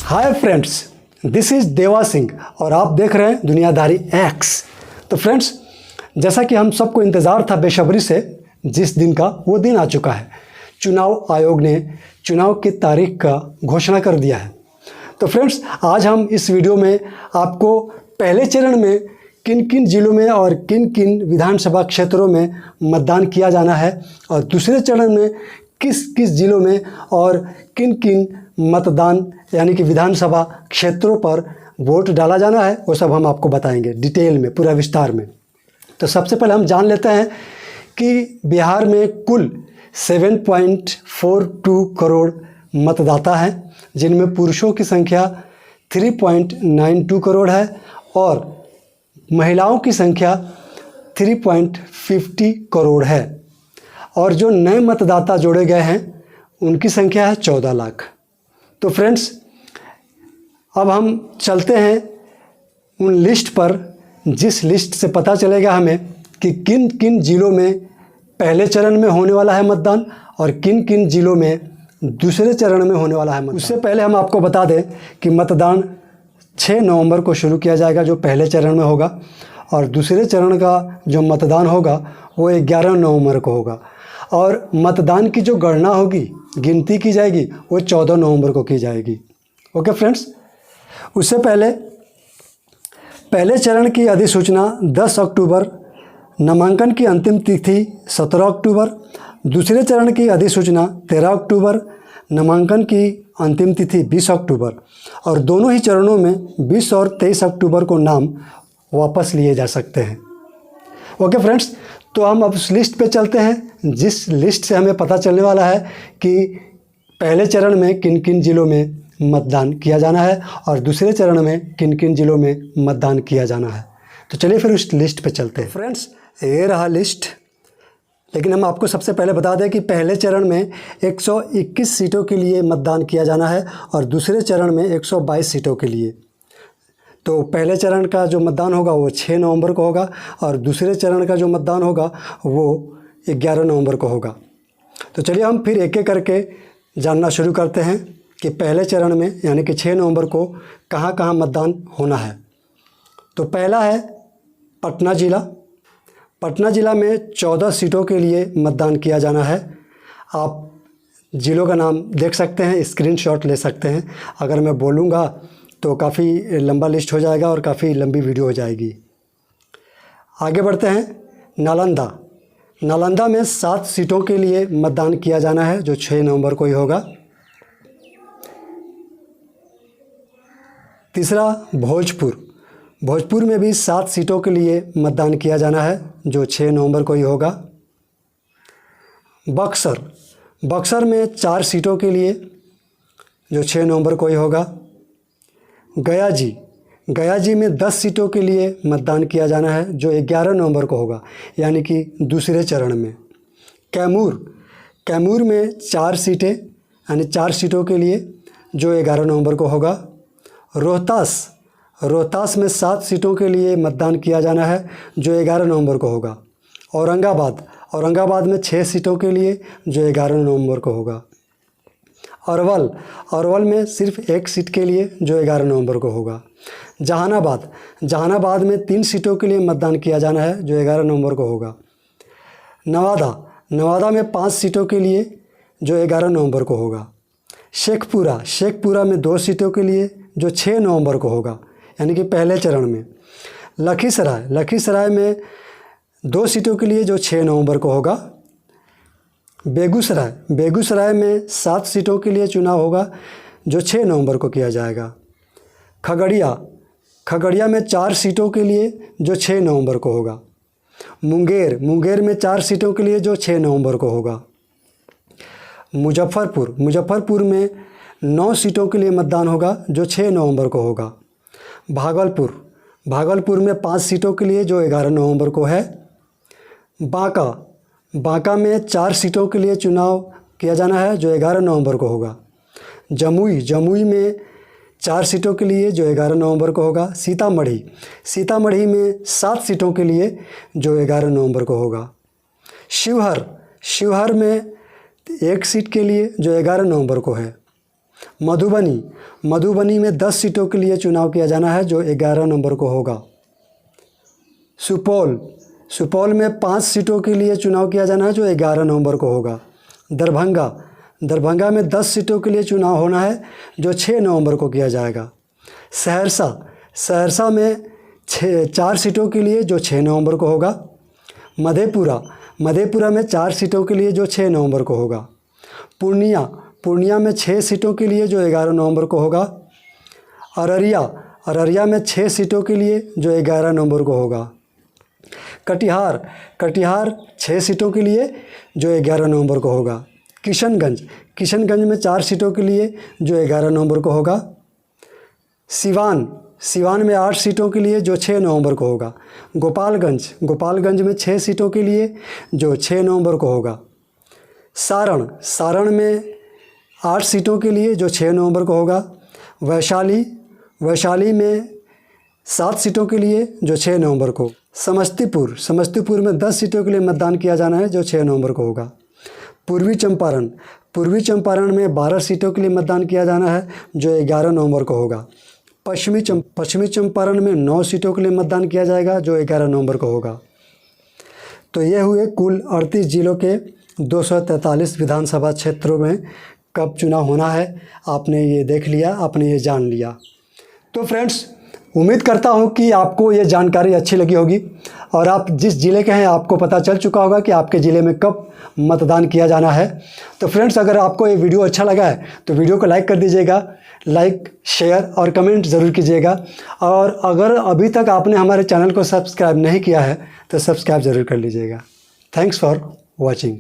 Hi friends, this is देवा सिंह और आप देख रहे हैं दुनियादारी एक्स। तो फ्रेंड्स, जैसा कि हम सबको इंतज़ार था बेसब्री से जिस दिन का, वो दिन आ चुका है। चुनाव आयोग ने चुनाव की तारीख का घोषणा कर दिया है। तो फ्रेंड्स, आज हम इस वीडियो में आपको पहले चरण में किन किन जिलों में और किन किन विधानसभा क्षेत्रों में मतदान किया जाना है और दूसरे चरण में किस किस जिलों में और किन किन मतदान यानी कि विधानसभा क्षेत्रों पर वोट डाला जाना है, वो सब हम आपको बताएंगे डिटेल में, पूरा विस्तार में। तो सबसे पहले हम जान लेते हैं कि बिहार में कुल 7.42 करोड़ मतदाता हैं, जिनमें पुरुषों की संख्या 3.92 करोड़ है और महिलाओं की संख्या 3.50 करोड़ है। और जो नए मतदाता जोड़े गए हैं उनकी संख्या है 14 लाख। तो फ्रेंड्स, अब हम चलते हैं उन लिस्ट पर, जिस लिस्ट से पता चलेगा हमें कि किन किन जिलों में पहले चरण में होने वाला है मतदान और किन किन जिलों में दूसरे चरण में होने वाला है मतदान। उससे पहले हम आपको बता दें कि मतदान 6 नवंबर को शुरू किया जाएगा, जो पहले चरण में होगा, और दूसरे चरण का जो मतदान होगा वो 11 नवंबर को होगा। और मतदान की जो गणना होगी, गिनती की जाएगी, वो 14 नवंबर को की जाएगी। ओके फ्रेंड्स, उससे पहले पहले चरण की अधिसूचना 10 अक्टूबर, नामांकन की अंतिम तिथि 17 अक्टूबर, दूसरे चरण की अधिसूचना 13 अक्टूबर, नामांकन की अंतिम तिथि 20 अक्टूबर, और दोनों ही चरणों में 20 और 23 अक्टूबर को नाम वापस लिए जा सकते हैं। ओके फ्रेंड्स, तो हम अब उस लिस्ट पे चलते हैं, जिस लिस्ट से हमें पता चलने वाला है कि पहले चरण में किन किन जिलों में मतदान किया जाना है और दूसरे चरण में किन किन जिलों में मतदान किया जाना है। तो चलिए फिर उस लिस्ट पे चलते हैं। फ्रेंड्स, ये रहा लिस्ट, लेकिन हम आपको सबसे पहले बता दें कि पहले चरण में 121 सीटों के लिए मतदान किया जाना है और दूसरे चरण में 122 सीटों के लिए। तो पहले चरण का जो मतदान होगा वो 6 नवंबर को होगा और दूसरे चरण का जो मतदान होगा वो 11 नवंबर को होगा। तो चलिए हम फिर एक एक करके जानना शुरू करते हैं कि पहले चरण में यानी कि 6 नवंबर को कहाँ कहाँ मतदान होना है। तो पहला है पटना ज़िला। पटना ज़िला में 14 सीटों के लिए मतदान किया जाना है। आप ज़िलों का नाम देख सकते हैं, स्क्रीनशॉट ले सकते हैं। अगर मैं बोलूँगा तो काफ़ी लंबा लिस्ट हो जाएगा और काफ़ी लंबी वीडियो हो जाएगी। आगे बढ़ते हैं नालंदा। नालंदा में 7 सीटों के लिए मतदान किया जाना है, जो 6 नवंबर को ही होगा। तीसरा भोजपुर। भोजपुर में भी 7 सीटों के लिए मतदान किया जाना है, जो 6 नवंबर को ही होगा। बक्सर। बक्सर में 4 सीटों के लिए, जो 6 नवंबर को ही होगा। गया जी। गया जी में 10 सीटों के लिए मतदान किया जाना है, जो 11 नवंबर को होगा, यानी कि दूसरे चरण में। कैमूर। कैमूर में 4 सीटें यानी 4 सीटों के लिए, जो 11 नवंबर को होगा। रोहतास। रोहतास में 7 सीटों के लिए मतदान किया जाना है, जो 11 नवंबर को होगा। औरंगाबाद। औरंगाबाद में 6 सीटों के लिए, जो 11 नवंबर को होगा। अरवल। अरवल में सिर्फ 1 सीट के लिए, जो 11 नवंबर को होगा। जहानाबाद। जहानाबाद में 3 सीटों के लिए मतदान किया जाना है, जो 11 नवंबर को होगा। नवादा। नवादा में 5 सीटों के लिए, जो 11 नवंबर को होगा। शेखपुरा। शेखपुरा में 2 सीटों के लिए, जो 6 नवंबर को होगा, यानी कि पहले चरण में। लखीसराय। लखीसराय में 2 सीटों के लिए, जो 6 नवंबर को होगा। बेगूसराय। बेगूसराय में 7 सीटों के लिए चुनाव होगा, जो 6 नवंबर को किया जाएगा। खगड़िया। खगड़िया में 4 सीटों के लिए, जो 6 नवंबर को होगा। मुंगेर। मुंगेर में 4 सीटों के लिए, जो 6 नवंबर को होगा। मुजफ्फरपुर। मुजफ्फरपुर में 9 सीटों के लिए मतदान होगा, जो 6 नवंबर को होगा। भागलपुर। भागलपुर में 5 सीटों के लिए, जो 11 नवंबर को है। बांका। बांका में 4 सीटों के लिए चुनाव किया जाना है, जो 11 नवंबर को होगा। जमुई। जमुई में 4 सीटों के लिए, जो 11 नवंबर को होगा। सीतामढ़ी। सीतामढ़ी में 7 सीटों के लिए, जो 11 नवंबर को होगा। शिवहर। शिवहर में 1 सीट के लिए, जो 11 नवंबर को है। मधुबनी, मधुबनी में 10 सीटों के लिए चुनाव किया जाना है जो 11 नवंबर को होगा। सुपौल, सुपौल में 5 सीटों के लिए चुनाव किया जाना है जो 11 नवंबर को होगा। दरभंगा, दरभंगा में 10 सीटों के लिए चुनाव होना है जो 6 नवंबर को किया जाएगा। सहरसा, सहरसा में 4 सीटों के लिए जो 6 नवंबर को होगा। मधेपुरा, मधेपुरा में 4 सीटों के लिए जो 6 नवंबर को होगा। पूर्णिया, पूर्णिया में 6 सीटों के लिए जो 11 नवंबर को होगा। अररिया, अररिया में 6 सीटों के लिए जो 11 नवंबर को होगा। कटिहार, कटिहार 6 सीटों के लिए जो 11 नवंबर को होगा। किशनगंज, किशनगंज में 4 सीटों के लिए जो 11 नवंबर को होगा। सिवान, सिवान में 8 सीटों के लिए जो 6 नवंबर को होगा। गोपालगंज, गोपालगंज में 6 सीटों के लिए जो 6 नवंबर को होगा। सारण, सारण में 8 सीटों के लिए जो 6 नवंबर को होगा। वैशाली, वैशाली में 7 सीटों के लिए जो 6 नवंबर को। समस्तीपुर, समस्तीपुर में 10 सीटों के लिए मतदान किया जाना है जो 6 नवंबर को होगा। पूर्वी चंपारण, पूर्वी चंपारण में 12 सीटों के लिए मतदान किया जाना है जो 11 नवंबर को होगा। पश्चिमी चंपारण में 9 सीटों के लिए मतदान किया जाएगा जो 11 नवंबर को होगा। तो ये हुए कुल 38 जिलों के 243 विधानसभा क्षेत्रों में कब चुनाव होना है। आपने ये देख लिया, आपने ये जान लिया। तो फ्रेंड्स, उम्मीद करता हूँ कि आपको ये जानकारी अच्छी लगी होगी और आप जिस ज़िले के हैं आपको पता चल चुका होगा कि आपके ज़िले में कब मतदान किया जाना है। तो फ्रेंड्स, अगर आपको ये वीडियो अच्छा लगा है तो वीडियो को लाइक कर दीजिएगा, लाइक, शेयर और कमेंट ज़रूर कीजिएगा। और अगर अभी तक आपने हमारे चैनल को सब्सक्राइब नहीं किया है तो सब्सक्राइब ज़रूर कर लीजिएगा। Thanks for watching.